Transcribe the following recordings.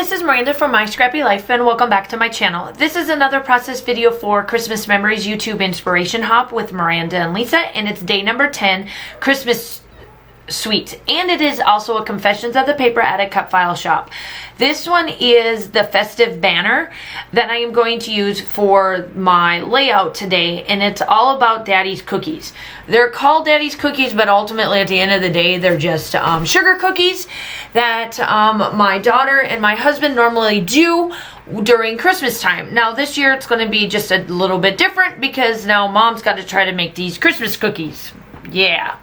this is Miranda from My Scrappy Life and welcome back to my channel. This is another process video for Christmas Memories YouTube Inspiration Hop with Miranda and Lisa, and it's day number 10, Christmas Sweet. And it is also a Confessions of the Paper Addict cut file shop. This one is the festive banner that I am going to use for my layout today, and it's all about Daddy's cookies. They're called Daddy's cookies, but ultimately at the end of the day they're just sugar cookies that my daughter and my husband normally do during Christmas time. Now this year it's going to be just a little bit different because now Mom's got to try to make these Christmas cookies. Yeah.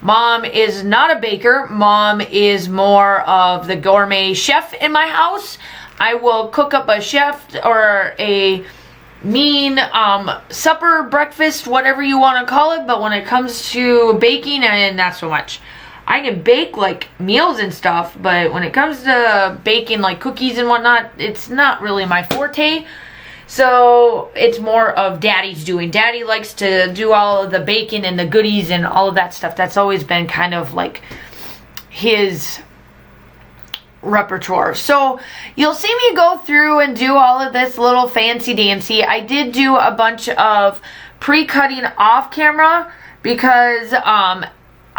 Mom is not a baker. Mom is more of the gourmet chef in my house. I will cook up a chef or a mean supper, breakfast, whatever you want to call it. But when it comes to baking, not so much. I can bake like meals and stuff, but when it comes to baking like cookies and whatnot, it's not really my forte. So it's more of Daddy's doing. Daddy likes to do all of the baking and the goodies and all of that stuff. That's always been kind of like his repertoire. So you'll see me go through and do all of this little fancy dancy. I did do a bunch of pre-cutting off camera because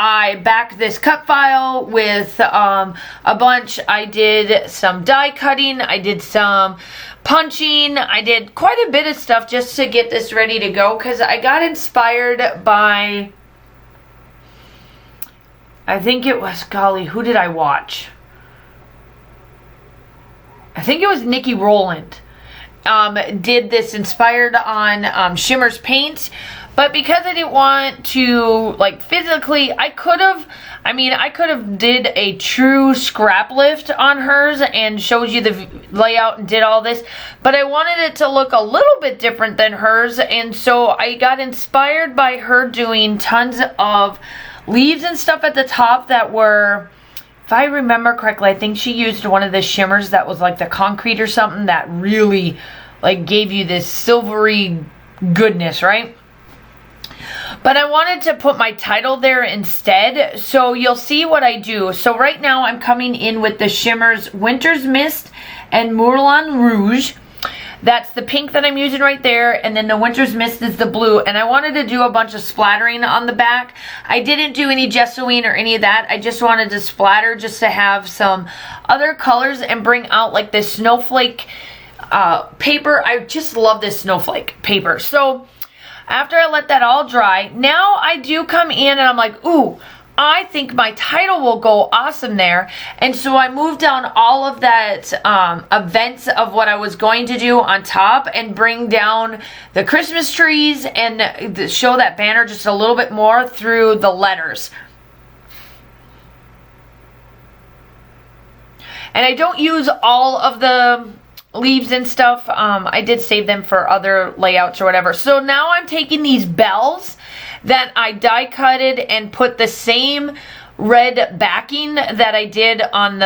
I backed this cut file with a bunch. I did some die cutting. I did some punching. I did quite a bit of stuff just to get this ready to go because I got inspired by, I think it was, golly, who did I watch? I think it was Nikki Rowland. Did this inspired on Shimmerz paint. But because I didn't want to, like, physically, I could have did a true scrap lift on hers and showed you the layout and did all this. But I wanted it to look a little bit different than hers. And so I got inspired by her doing tons of leaves and stuff at the top that were, if I remember correctly, I think she used one of the Shimmerz that was like the concrete or something that really, like, gave you this silvery goodness, right? But I wanted to put my title there instead, so you'll see what I do. So right now I'm coming in with the Shimmerz Winter's Mist and Moulin Rouge. That's the pink that I'm using right there, and then the Winter's Mist is the blue. And I wanted to do a bunch of splattering on the back. I didn't do any gessoing or any of that. I just wanted to splatter just to have some other colors and bring out like this snowflake paper. I just love this snowflake paper. So after I let that all dry, now I do come in and I'm like, ooh, I think my title will go awesome there. And so I moved down all of that events of what I was going to do on top and bring down the Christmas trees and show that banner just a little bit more through the letters. And I don't use all of the leaves and stuff. I did save them for other layouts or whatever. So now I'm taking these bells that I die cutted and put the same red backing that I did on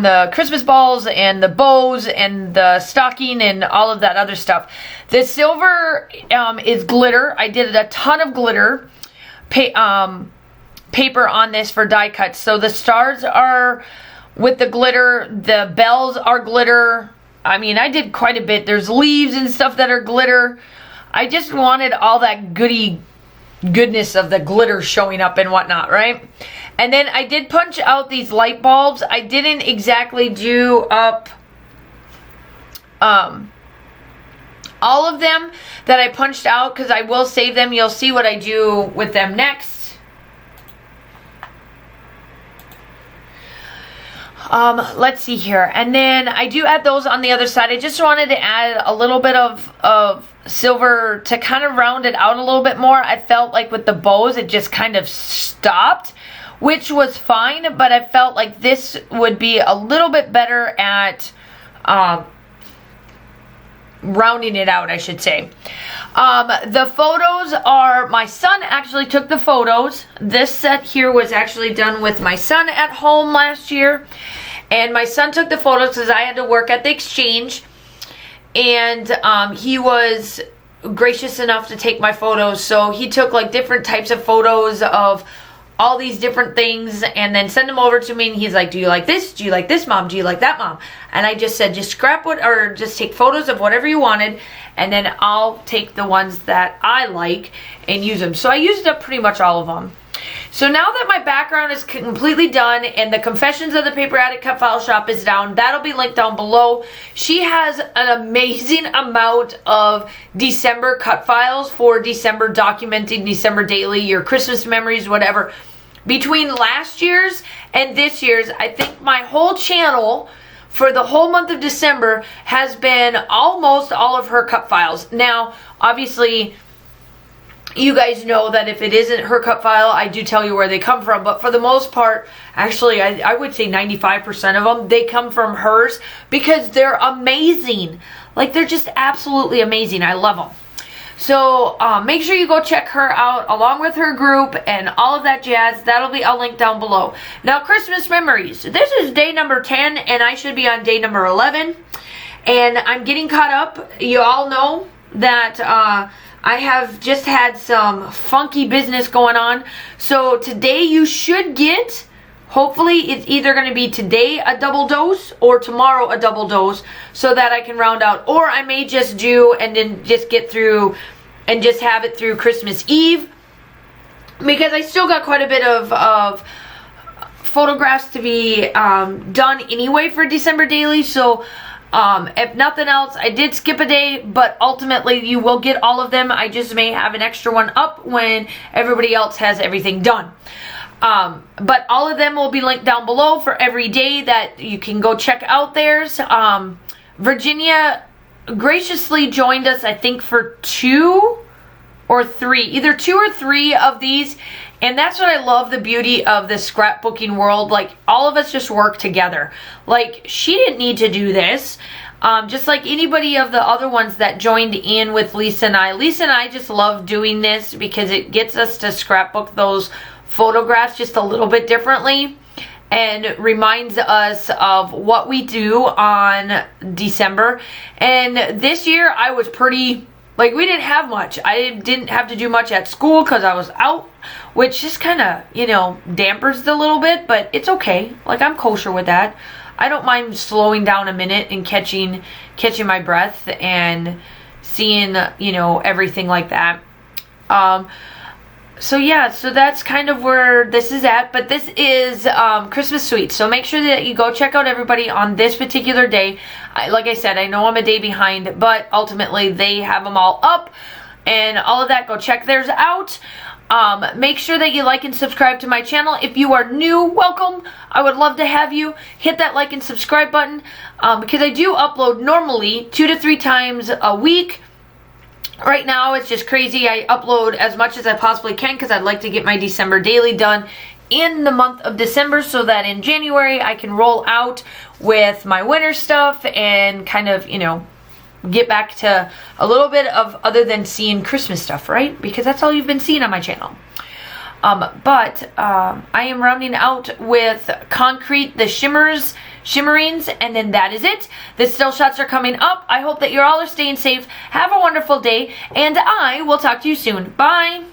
the Christmas balls and the bows and the stocking and all of that other stuff. The silver is glitter. I did a ton of glitter paper on this for die cuts. So the stars are with the glitter, the bells are glitter. I mean, I did quite a bit. There's leaves and stuff that are glitter. I just wanted all that goodness of the glitter showing up and whatnot, right? And then I did punch out these light bulbs. I didn't exactly do up all of them that I punched out because I will save them. You'll see what I do with them next. Let's see here. And then I do add those on the other side. I just wanted to add a little bit of silver to kind of round it out a little bit more. I felt like with the bows, it just kind of stopped, which was fine, but I felt like this would be a little bit better at rounding it out, I should say. The photos are, my son actually took the photos. This set here was actually done with my son at home last year. And my son took the photos because I had to work at the exchange. And he was gracious enough to take my photos. So he took like different types of photos of all these different things and then send them over to me, and he's like, do you like this? Do you like this, Mom? Do you like that, Mom? And I just said, just or just take photos of whatever you wanted, and then I'll take the ones that I like and use them. So I used up pretty much all of them. So now that my background is completely done and the Confessions of the Paper Addict cut file shop is down, that'll be linked down below. She has an amazing amount of December cut files for December, documenting December daily, your Christmas memories, whatever. Between last year's and this year's, I think my whole channel for the whole month of December has been almost all of her cut files. Now, obviously, you guys know that if it isn't her cut file, I do tell you where they come from. But for the most part, actually, I would say 95% of them, they come from hers because they're amazing. Like, they're just absolutely amazing. I love them. So make sure you go check her out along with her group and all of that jazz. That'll be all linked down below. Now, Christmas memories. This is day number 10, and I should be on day number 11. And I'm getting caught up. You all know that I have just had some funky business going on. So today you should get, hopefully it's either going to be today a double dose or tomorrow a double dose, so that I can round out. Or I may just do and then just get through and just have it through Christmas Eve, because I still got quite a bit of photographs to be done anyway for December daily. So if nothing else, I did skip a day, but ultimately you will get all of them. I just may have an extra one up when everybody else has everything done. But all of them will be linked down below for every day that you can go check out theirs. Virginia graciously joined us, I think, for 2 or 3, either 2 or 3 of these. And that's what I love, the beauty of the scrapbooking world. Like, all of us just work together. Like, she didn't need to do this. Just like anybody of the other ones that joined in with Lisa and I. Lisa and I just love doing this because it gets us to scrapbook those photographs just a little bit differently, and reminds us of what we do on December. And this year I was pretty, like, we didn't have much. I didn't have to do much at school because I was out, which just kind of, you know, dampers it a little bit, but it's okay. Like, I'm kosher with that. I don't mind slowing down a minute and catching my breath and seeing, you know, everything like that. So yeah, so that's kind of where this is at. But this is Christmas sweets. So make sure that you go check out everybody on this particular day. Like I said, I know I'm a day behind, but ultimately they have them all up and all of that. Go check theirs out. Make sure that you like and subscribe to my channel. If you are new, welcome. I would love to have you. Hit that like and subscribe button, because I do upload normally 2 to 3 times a week. Right now, it's just crazy. I upload as much as I possibly can because I'd like to get my December daily done in the month of December, so that in January I can roll out with my winter stuff and kind of, you know, get back to a little bit of other than seeing Christmas stuff, right? Because that's all you've been seeing on my channel. But I am rounding out with Concrete, the Shimmeringz, and then that is it. The still shots are coming up. I hope that you all are staying safe. Have a wonderful day, and I will talk to you soon. Bye!